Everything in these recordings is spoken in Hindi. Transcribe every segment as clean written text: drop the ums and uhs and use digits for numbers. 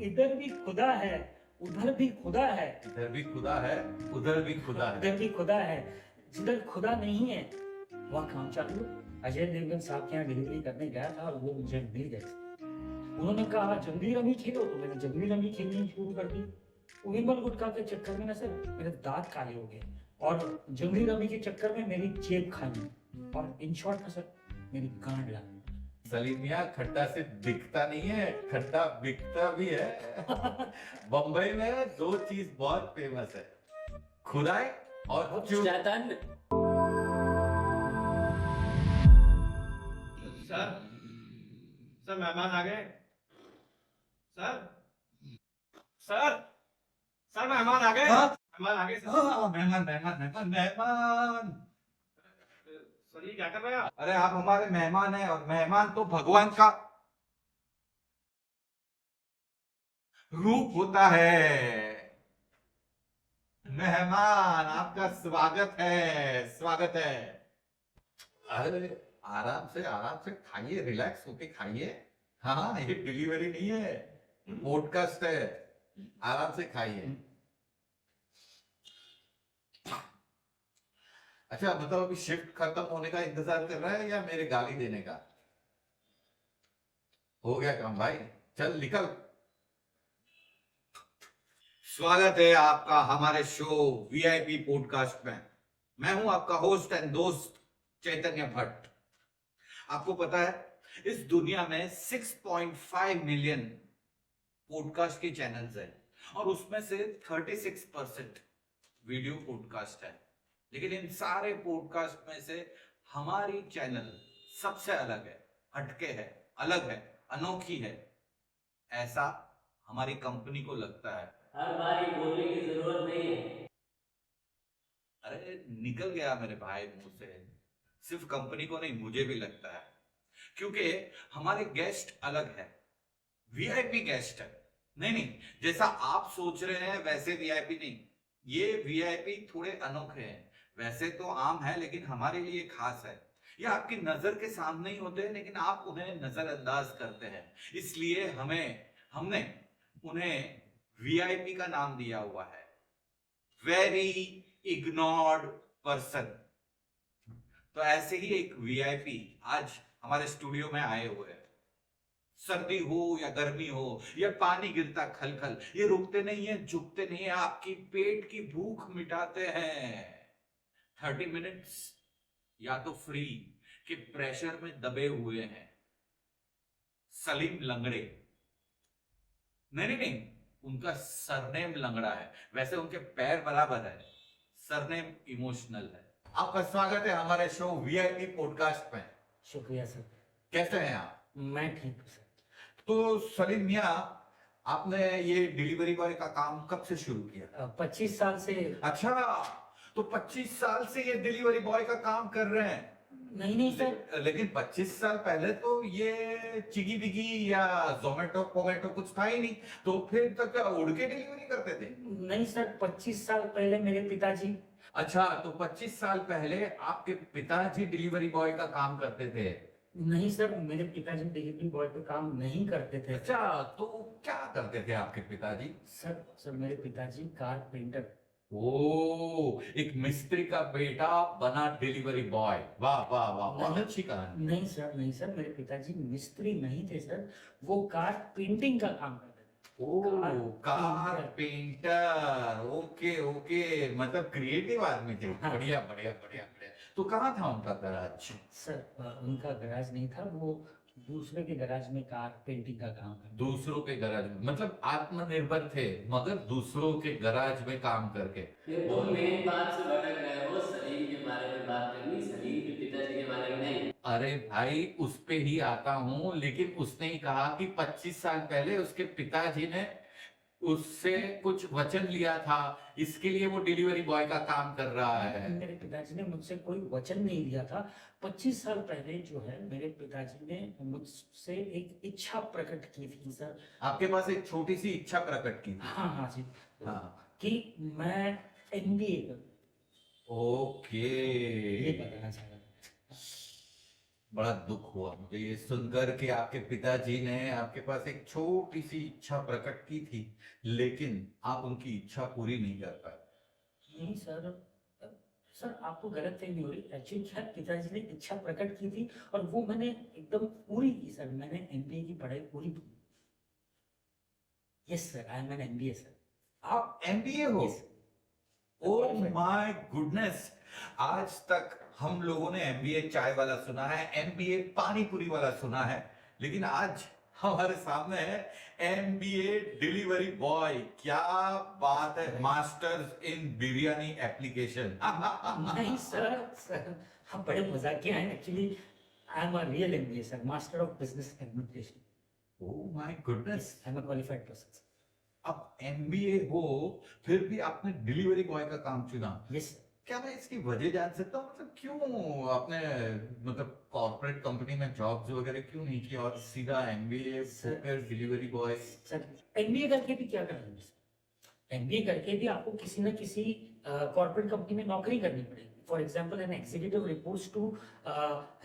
इधर भी खुदा है, उधर भी खुदा है, इधर भी खुदा है, उधर भी खुदा है। उधर भी खुदा है। जिधर खुदा नहीं है वहाँ काम चालू। अजय देवगन साहब के यहाँ डिलीवरी करने गया था और वो मुझे मिल गए। उन्होंने कहा जंगली रमी खेलो, तो मैंने जंगली रमी खेलनी शुरू कर दी। विमल गुटखा के चक्कर में ना सर मेरे दांत काले हो गए, और जंगली रमी के चक्कर में मेरी जेब खाई, और इन शॉर्ट ना सर मेरी गांड लग गई। सलीमिया खट्टा से दिखता नहीं है, खट्टा बिकता भी है। बम्बई में दो चीज बहुत फेमस है, खुदाई और चूप। शैतान। सर सर मेहमान आ गए। सर सर सर मेहमान आ गए। हाँ? मेहमान आ गए सर। मेहमान मेहमान मेहमान मेहमान। सर ये क्या कर रहे हैं आप? अरे आप हमारे मेहमान हैं और मेहमान तो भगवान का रूप होता है। मेहमान आपका स्वागत है, स्वागत है। अरे आराम से खाइए, रिलैक्स होके खाइए। हाँ, ये डिलीवरी नहीं है, पॉडकास्ट है, आराम से खाइए। अच्छा मतलब अभी शिफ्ट खत्म होने का इंतजार कर रहा है या मेरे गाली देने का? हो गया काम भाई, चल निकल। स्वागत है आपका हमारे शो वीआईपी पॉडकास्ट में। मैं हूं आपका होस्ट एंड दोस्त चैतन्य भट्ट। आपको पता है इस दुनिया में 6.5 मिलियन पॉडकास्ट के चैनल्स हैं और उसमें से 36% वीडियो पॉडकास्ट है। लेकिन इन सारे पॉडकास्ट में से हमारी चैनल सबसे अलग है, हटके है, अलग है, अनोखी है, ऐसा हमारी कंपनी को लगता है। हर बार ये बोलने की जरूरत नहीं है। अरे निकल गया मेरे भाई मुंह से। सिर्फ कंपनी को नहीं, मुझे भी लगता है, क्योंकि हमारे गेस्ट अलग है, वीआईपी गेस्ट है। नहीं, जैसा आप सोच रहे हैं वैसे वीआईपी नहीं। ये वीआईपी थोड़े अनोखे हैं। वैसे तो आम है लेकिन हमारे लिए खास है। ये आपकी नजर के सामने ही होते हैं लेकिन आप उन्हें नजरअंदाज करते हैं। इसलिए हमने उन्हें वीआईपी का नाम दिया हुआ है, वेरी इग्नोर्ड पर्सन। तो ऐसे ही एक वीआईपी आज हमारे स्टूडियो में आए हुए हैं। सर्दी हो या गर्मी हो या पानी गिरता खलखल, ये रुकते नहीं है, झुकते नहीं है, आपकी पेट की भूख मिटाते हैं। 30 मिनट्स या तो फ्री के प्रेशर में दबे हुए हैं सलीम लंगड़े। नहीं, उनका सरनेम लंगड़ा है, वैसे उनके पैर बराबर है, सरनेम इमोशनल है। आपका स्वागत है हमारे शो वीआईपी पॉडकास्ट में। शुक्रिया सर। कैसे हैं आप? मैं ठीक हूँ सर। तो सलीम मियां, आपने ये डिलीवरी बॉय का काम कब से शुरू किया? 25 साल से। अच्छा, तो 25 साल से ये डिलीवरी बॉय का काम कर रहे हैं। नहीं सर। लेकिन 25 साल पहले तो ये चिगी बिगी या जोमेटो पोमेटो कुछ था ही नहीं, तो फिर तक उड़ के डिलीवरी करते थे? नहीं सर, 25 साल पहले मेरे पिताजी। अच्छा, तो 25 साल पहले आपके पिताजी डिलीवरी बॉय का काम करते थे? नहीं सर, मेरे पिताजी डिलीवरी बॉय पे काम नहीं करते थे। अच्छा, तो क्या करते थे आपके पिताजी? सर मेरे पिताजी कारपेंटर। ओ, एक मिस्त्री का बेटा बना डिलीवरी बॉय। वाह वाह वाह, बहुत नहीं। अच्छी कहानी। नहीं सर, मेरे पिताजी मिस्त्री नहीं थे सर, वो कार पेंटिंग का काम करते थे। ओ, कार पेंटर। ओके ओके, मतलब क्रिएटिव आदमी थे। हाँ। बढ़िया बढ़िया बढ़िया बढ़िया। तो कहाँ था उनका गैराज? सर उनका गैराज नहीं था, वो दूसरे के गैराज में कार पेंटिंग का काम करते थे। दूसरों के गैराज में, मतलब आत्मनिर्भर थे मगर दूसरों के गैराज में काम करके। ये तो मेन बात से भटक रहे हो। सलीम के बारे में बात करनी, सलीम के पिताजी के बारे में नहीं। अरे भाई, उस पे ही आता हूँ, लेकिन उसने ही कहा कि 25 साल पहले उसके पिताजी ने उससे कुछ वचन लिया था, इसके लिए वो डिलीवरी बॉय का काम कर रहा है। मेरे पिताजी ने मुझसे कोई वचन नहीं लिया था। 25 साल पहले जो है मेरे पिताजी ने मुझसे एक इच्छा प्रकट की थी सर। आपके पास एक छोटी सी इच्छा प्रकट की थी? हाँ जी। हाँ। कि मैं MBA करूं, ओके। ये बताना चाह रहा था। बड़ा दुख हुआ मुझे ये सुनकर कि आपके पिताजी ने आपके पास एक छोटी सी इच्छा प्रकट की थी, लेकिन आप उनकी इच्छा पूरी नहीं कर पाए। नहीं सर, सर आपको गलत फहमी हो रही। एक्चुअली क्या, पिताजी ने इच्छा प्रकट की थी और वो मैंने एकदम पूरी की सर। मैंने एमबीए की पढ़ाई पूरी की। Yes sir, I am an MBA sir. आप एमबीए हो? यस। ओह माय गुडनेस, आज तक हम लोगों ने एमबीए चाय वाला सुना है, एमबीए पानी पूरी वाला सुना है, लेकिन आज हमारे सामने है एमबीए डिलीवरी बॉय। क्या बात है, मास्टर्स इन बिरयानी एप्लीकेशन। नहीं सर, सर हम बड़े मजाकिया हैं। Actually I am a real MBA sir, master of business administration. Oh my goodness, I am a qualified person. अब एमबीए हो फिर भी आपने डिलीवरी बॉय का काम चुना। यस। क्या मैं इसकी वजह जान सकता हूँ? मतलब क्यों आपने मतलब कॉर्पोरेट कंपनी में जॉब्स वगैरह क्यों नहीं किया और सीधा एमबीए सर- फिर डिलीवरी बॉय? सर एमबीए करके भी क्या करना है? एमबीए करके भी आपको किसी न किसी कॉर्पोरेट कंपनी में नौकरी करनी पड़ेगी। For example, an executive reports to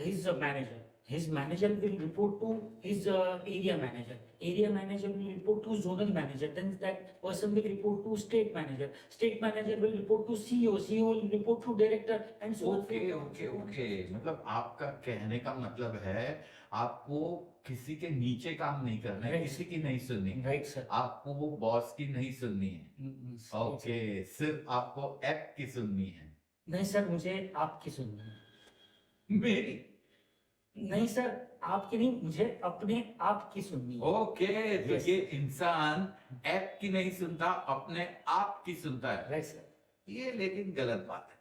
his manager, his manager will report to his area manager will report to zonal manager, then that person will report to state manager will report to CEO will report to director, and so on. Okay okay okay, मतलब आपका कहने का मतलब है आपको किसी के नीचे काम नहीं करना है, Right. किसी की नहीं सुननी है, Right sir. आपको वो बॉस की नहीं सुननी है। ओके, सिर्फ आपको ऐप की सुननी है। नहीं सर, मुझे आपकी सुननी है। मेरी? नहीं सर, आपकी नहीं, मुझे अपने आप की सुननी है। ओके, तो Yes. ये इंसान ऐप की नहीं सुनता, अपने आप की सुनता है। Right sir. ये लेकिन गलत बात है।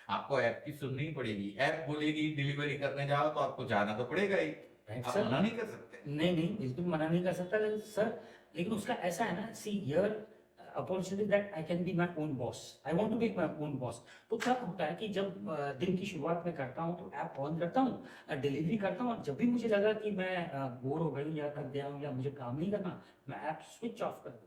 आपको ऐप की सुननी ही पड़ेगी। ऐप बोलेगी डिलीवरी करने जाओ तो आपको जाना तो पड़ेगा ही। राइट आप सर। मना नहीं कर सकते। नहीं नहीं, बिल्कुल मना नहीं कर सकता सर, लेकिन उसका ऐसा है ना, see here opportunity that I can be my own boss, I want to be my own boss. तो क्या होता है कि जब दिन की शुरुआत में करता हूँ तो ऐप ऑन करता हूँ, डिलीवरी करता हूँ, और जब भी मुझे लगा कि मैं बोर हो गई या थक गया हूँ या मुझे काम नहीं करना, मैं ऐप स्विच ऑफ कर देता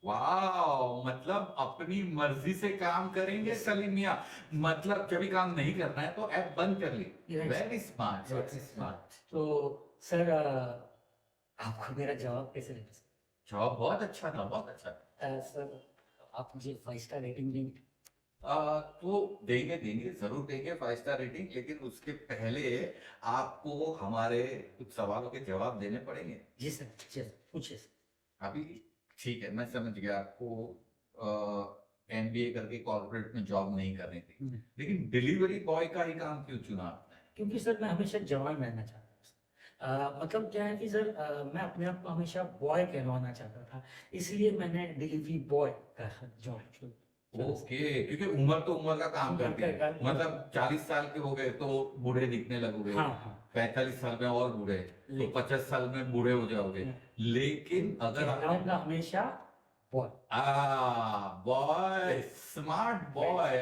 वाह, मतलब अपनी मर्जी से काम करेंगे सलीम मियां। मतलब जब भी काम नहीं करना है तो ऐप बंद कर ली। Yes. Very smart, Yes. Very smart. हूँ। तो सर आपको मेरा जवाब कैसे लगा जवाब बहुत अच्छा था, बहुत अच्छा। सर? आप मुझे 5 स्टार रेटिंग देंगे? तो देंगे देंगे, जरूर देंगे 5 स्टार रेटिंग, लेकिन उसके पहले आपको हमारे कुछ सवालों के जवाब देने पड़ेंगे। जी सर, जी सर, पूछिए सर। अभी ठीक है, मैं समझ गया आपको एमबीए करके कॉर्पोरेट में जॉब नहीं करनी थी, लेकिन डिलीवरी बॉय का ही काम क्यों चुना आपने? क्योंकि सर मैं हमेशा जवान रहना चाहता हूँ। मतलब क्या है कि सर मैं अपने आप को हमेशा बॉय कहलवाना चाहता था, इसलिए मैंने डिलीवरी बॉय का जॉब शुरू किया। ओके, क्योंकि उम्र तो उम्र का काम करती है। उम्र का- मतलब 40 साल के हो गए तो बूढ़े दिखने लगोगे, हाँ हाँ। 45 साल में और बूढ़े, तो लेकिन- 50 साल में बूढ़े हो जाओगे। लेकिन अगर आप कहलाऊंगा हमेशा बॉय। Boy, smart boy.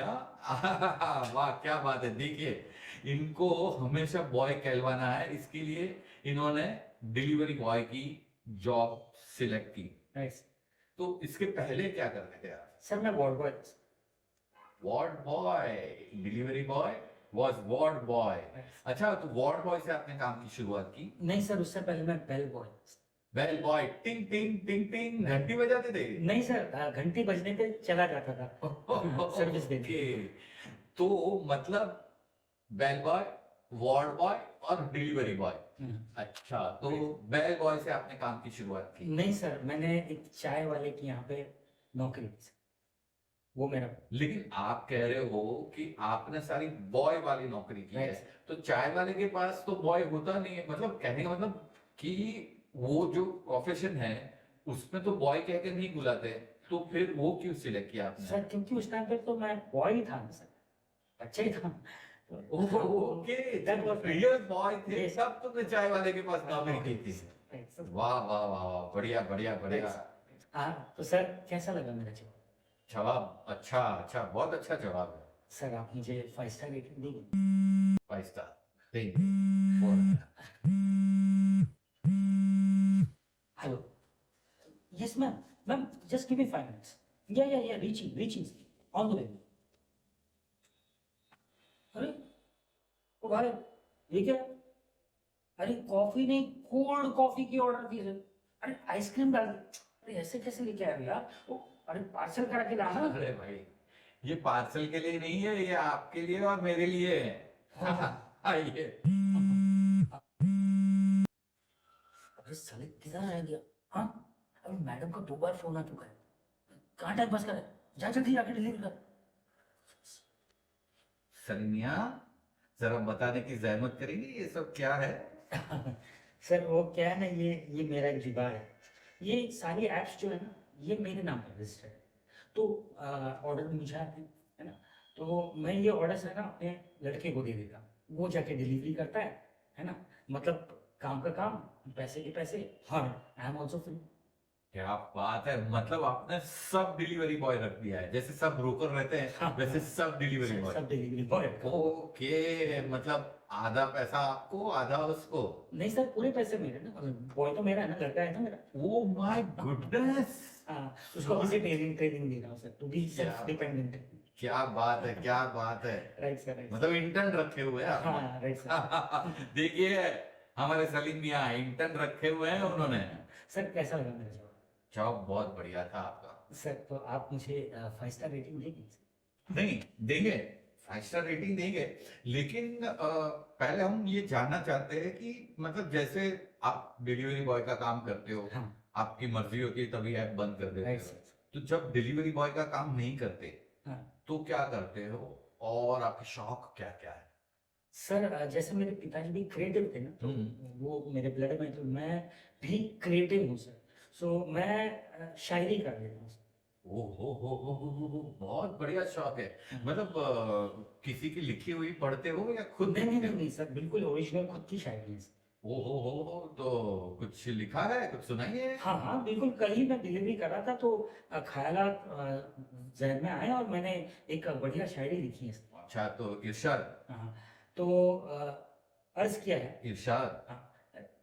वाह क्या बात है। देखिए, इनको हमेशा बॉय कहलवाना है, इसके लिए इन्होंने डिलीवरी बॉय की जॉब सिलेक्ट की। तो इसके पहले क्या करते थे आप? सर मैं ward boy. Ward boy, delivery boy was ward boy. अच्छा, तो वार्ड बॉय से आपने काम की शुरुआत की? नहीं सर, उससे पहले मैं बेल बॉय। बेल बॉय, टिंग टिंग टिंग टिंग घंटी बजाते थे? नहीं सर, घंटी बजने पे चला जाता था सर्विस देने। ओके, तो मतलब बेल बॉय, वार्ड बॉय और डिलीवरी बॉय। अच्छा, तो बेल बॉय से आपने काम की शुरुआत की? नहीं सर, मैंने एक चाय वाले की यहाँ पे नौकरी की, वो मेरा। लेकिन आप कह रहे हो कि आपने सारी बॉय वाली नौकरी की है, तो चाय वाले के पास तो बॉय होता नहीं है। मतलब कहने का मतलब कि वो जो प्रोफेशन है उसमें तो बॉय कहकर नहीं बुलाते, तो फिर वो क्यों सिलेक्ट किया आपने? सर क्योंकि उस टाइम पे तो मैं बॉय ही था ना सर, बच्चा ही था। ओके, जब रियल बॉय थे Yes. तब तुमने चाय वाले के पास नौकरी की थी। वाह वाह वाह वाह, बढ़िया बढ़िया बढ़िया। हाँ, तो सर कैसा लगा मेरा जवाब? जवाब अच्छा, अच्छा, बहुत अच्छा जवाब है। सर आप मुझे 5 स्टार रेटिंग देंगे? 5 star, 3, 4। Hello, yes ma'am, ma'am just give me 5 minutes. या रीचिंग ऑन द वे। अरे ओ भाई, ये क्या? अरे कॉफी नहीं, कोल्ड कॉफी की ऑर्डर थी सर। अरे आइसक्रीम डाल दी। अरे ऐसे कैसे लेके आए यार? वो अरे पार्सल करा के लाना। अरे भाई, ये पार्सल के लिए नहीं है, ये आपके लिए और मेरे लिए है। आइए। अरे साले किधर रह गया? हाँ, अरे मैडम का 2 बार फोन आ चुका है। कहाँ टाइम पास कर रहा है? जा जल्दी जाके डिलीवर कर। सलीमिया, जरा बताने की जहमत करेंगे ये सब क्या है? सर वो क्या है ना, ये मेरा एक जुगाड़ है। ये सारी ऐप्स जो है ना, ये मेरे नाम पर रजिस्टर्ड है। तो ऑर्डर मुझे आते हैं, है ना? तो मैं ये ऑर्डर है ना अपने लड़के को दे देता हूँ, वो जाके डिलीवरी करता है ना? मतलब काम का काम, पैसे के पैसे, हाँ, आई एम ऑल्सो फ्री। क्या बात है, मतलब आपने सब डिलीवरी बॉय रख दिया है, जैसे सब ब्रोकर रहते हैं हाँ, वैसे सब डिलीवरी बॉय। सब डिलीवरी बॉय। ओके, मतलब आधा पैसा आपको आधा उसको। नहीं सर, पूरे पैसे मेरे ना, बॉय तो मेरा है ना, लड़का है ना मेरा। ओ माय गुडनेस, हाँ, उसको अभी से ट्रेनिंग दे रहा हूँ sir, to be self dependent. क्या बात है, क्या बात है। Right sir, right. मतलब इंटर्न रखे हुए हैं आप। हाँ राइट सर। देखिए, हमारे सलीम मियां इंटर्न रखे हुए हैं उन्होंने। सर कैसा लगा मेरा जॉब? जॉब बहुत बढ़िया था आपका। सर तो आप मुझे 5 स्टार रेटिंग देंगे? नहीं देंगे, 5 स्टार रेटिंग देंगे, लेकिन पहले हम ये जानना चाहते हैं कि मतलब जैसे आप डिलीवरी बॉय का काम करते हो, हाँ आपकी मर्जी होती है तभी ऐप बंद कर देते राइट हो, सर। तो जब डिलीवरी बॉय का काम नहीं करते हाँ तो क्या करते हो, और आपके शौक क्या क्या है? सर, जैसे मेरे पिताजी भी क्रिएटिव थे ना, तो हम्म। वो मेरे ब्लड में, तो मैं भी क्रिएटिव हूँ सर। सो मैं शायरी कर लेता हूँ सर। हो, बहुत बढ़िया शौक है। मतलब किसी की लिखी हुई पढ़ते हो या खुद नहीं नहीं लिखते नहीं हो? नहीं सर, बिल्कुल ओरिजिनल खुद की शायरी है सर। हो, तो कुछ लिखा है, कुछ सुनाइए। हाँ हाँ बिल्कुल, कल ही मैं डिलीवरी कर रहा था तो ख्यालात जहन में आए और मैंने एक बढ़िया शायरी लिखी है सर। अच्छा, तो इरशाद। हाँ, तो अर्ज किया है। इरशाद। हाँ,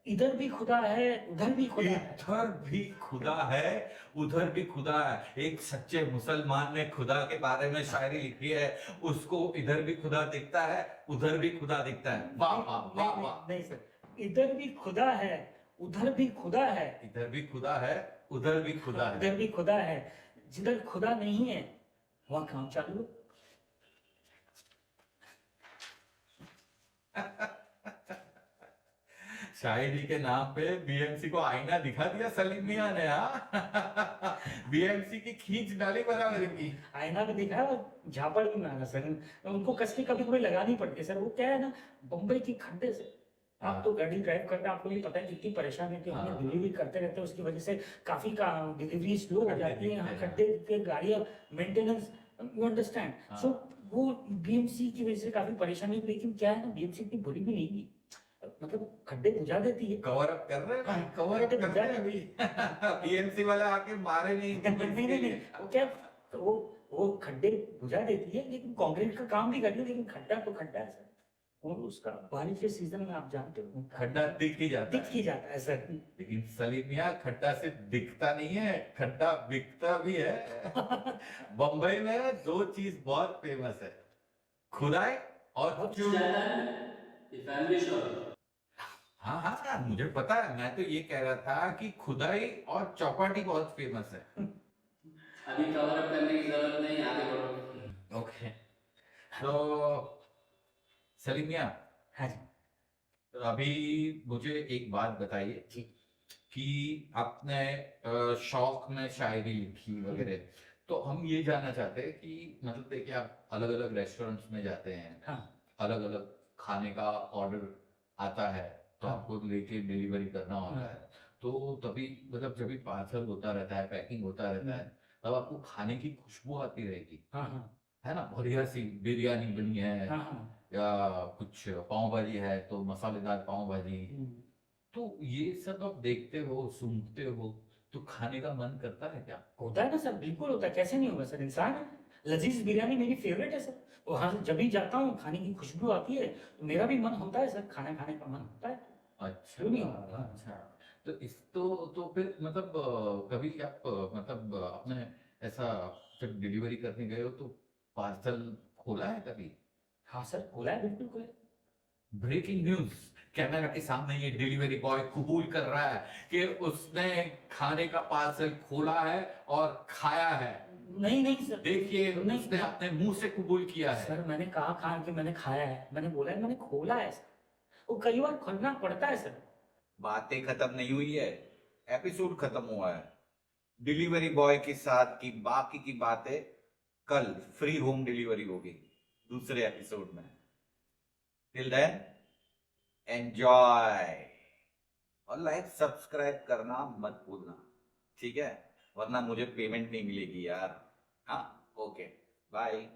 इधर भी खुदा है, उधर भी खुदा है। इधर भी खुदा है, उधर भी खुदा है। एक सच्चे मुसलमान ने खुदा के बारे में शायरी लिखी है, उसको इधर भी खुदा दिखता है, उधर भी खुदा दिखता है। वाह वाह वाह नहीं, वाह। नहीं सर, इधर भी खुदा है, उधर भी खुदा है। इधर भी खुदा है, उधर भी खुदा है। उधर भी खुदा है, जिधर खुदा नहीं है वहां काम चालू। शायरी के नाम पे बीएमसी को आईना दिखा दिया सलीम मियां ने। हाँ, बीएमसी की खींच डाली बराबर की। आईना भी दिखा और झापड़ भी मारा सर। उनको कसके कभी कभी लगानी पड़ती है सर। वो क्या है ना, बम्बई की खड्डे से, आप तो गाड़ी ड्राइव करते हैं, आपको भी पता है कितनी परेशानी होती है। हाँ। हम डिलीवरी करते रहते हैं, उसकी वजह से काफी का डिलीवरी स्लो हो खड्डे जाती है। दिखते यहाँ हैं। खड्डे दिखते हैं, गाड़ियाँ मेंटेनेंस, यू अंडरस्टैंड। हाँ। सो वो बीएमसी की वजह से काफी परेशानी हुई, लेकिन क्या है ना, बीएमसी इतनी बुरी भी नहीं की, मतलब खड्डे बुझा देती है। कवर अप कर रहे हैं भाई, हाँ, कवर अप खड्डे कर बुझा रहे हैं अभी। बीएमसी वाले आके मारे नहीं नहीं नहीं नहीं, वो क्या, वो खड्डे बुझा देती है, लेकिन कंक्रीट का काम भी करती है, लेकिन खड्डा तो खड्डा है सर। और उसका बारिश के सीजन में आप जानते हो खड्डा दिख ही जाता दिख है। ही जाता है सर। लेकिन सलीम मियां, खड्डा से दिखता नहीं है, खड्डा बिकता भी है। बम्बई में दो चीज बहुत फेमस है, खुदाई और चूड़। ये फैमिली शो है। हाँ हाँ हाँ, मुझे पता है। मैं तो ये कह रहा था कि खुदाई और चौपाटी बहुत फेमस है। अभी कवर अप करने की जरूरत नहीं, आगे बढ़ो। ओके, तो सलीम मियां, हाँ जी तो अभी मुझे एक बात बताइए जी। कि आपने शौक में शायरी लिखी वगैरह, तो हम ये जानना चाहते हैं कि मतलब देखिए, आप अलग अलग रेस्टोरेंट्स में जाते हैं, हाँ अलग अलग खाने का ऑर्डर आता है, तो हाँ। आपको लेके डिलीवरी करना होता हाँ। है। तो तभी मतलब जब भी पार्सल होता रहता है, पैकिंग होता रहता है, तब आपको खाने की खुशबू आती रहेगी, हाँ हाँ है ना? बढ़िया सी बिरयानी बनी है, हाँ हाँ। या कुछ पाव भाजी है तो मसालेदार पाव भाजी, तो ये सब आप देखते हो, सुनते हो, तो खाने का मन करता है क्या? होता है ना सर, बिल्कुल होता है, कैसे नहीं होगा सर। इंसान है। लजीज बिरयानी मेरी फेवरेट है सर। वहां से जब भी जाता हूँ, खाने की खुशबू आती है तो मेरा भी मन होता है सर, खाना खाने का मन होता है। अच्छा, क्यों नहीं होगा? अच्छा। तो इस तो फिर मतलब कभी आप मतलब आपने ऐसा जब डिलीवरी करने गए हो तो पार्सल खोला है कभी? हाँ सर, खोला है, बिल्कुल खोला है। ब्रेकिंग न्यूज, कैमरा के सामने ये डिलीवरी बॉय कबूल कर रहा है कि उसने खाने का पार्सल खोला है और खाया है। नहीं नहीं सर, देखिए नहीं, उसने अपने मुंह से कबूल किया है। सर मैंने कहा खान कि मैंने खाया है, मैंने बोला है मैंने खोला है सर, वो कई बार खोलना पड़ता है सर। बातें खत्म नहीं हुई है, एपिसोड खत्म हुआ है। डिलीवरी बॉय के साथ की बाकी की बातें कल फ्री होम डिलीवरी होगी दूसरे एपिसोड में। टिल देन एंजॉय, और लाइक सब्सक्राइब करना मत भूलना, ठीक है? वरना मुझे पेमेंट नहीं मिलेगी यार। हाँ, ओके, बाय।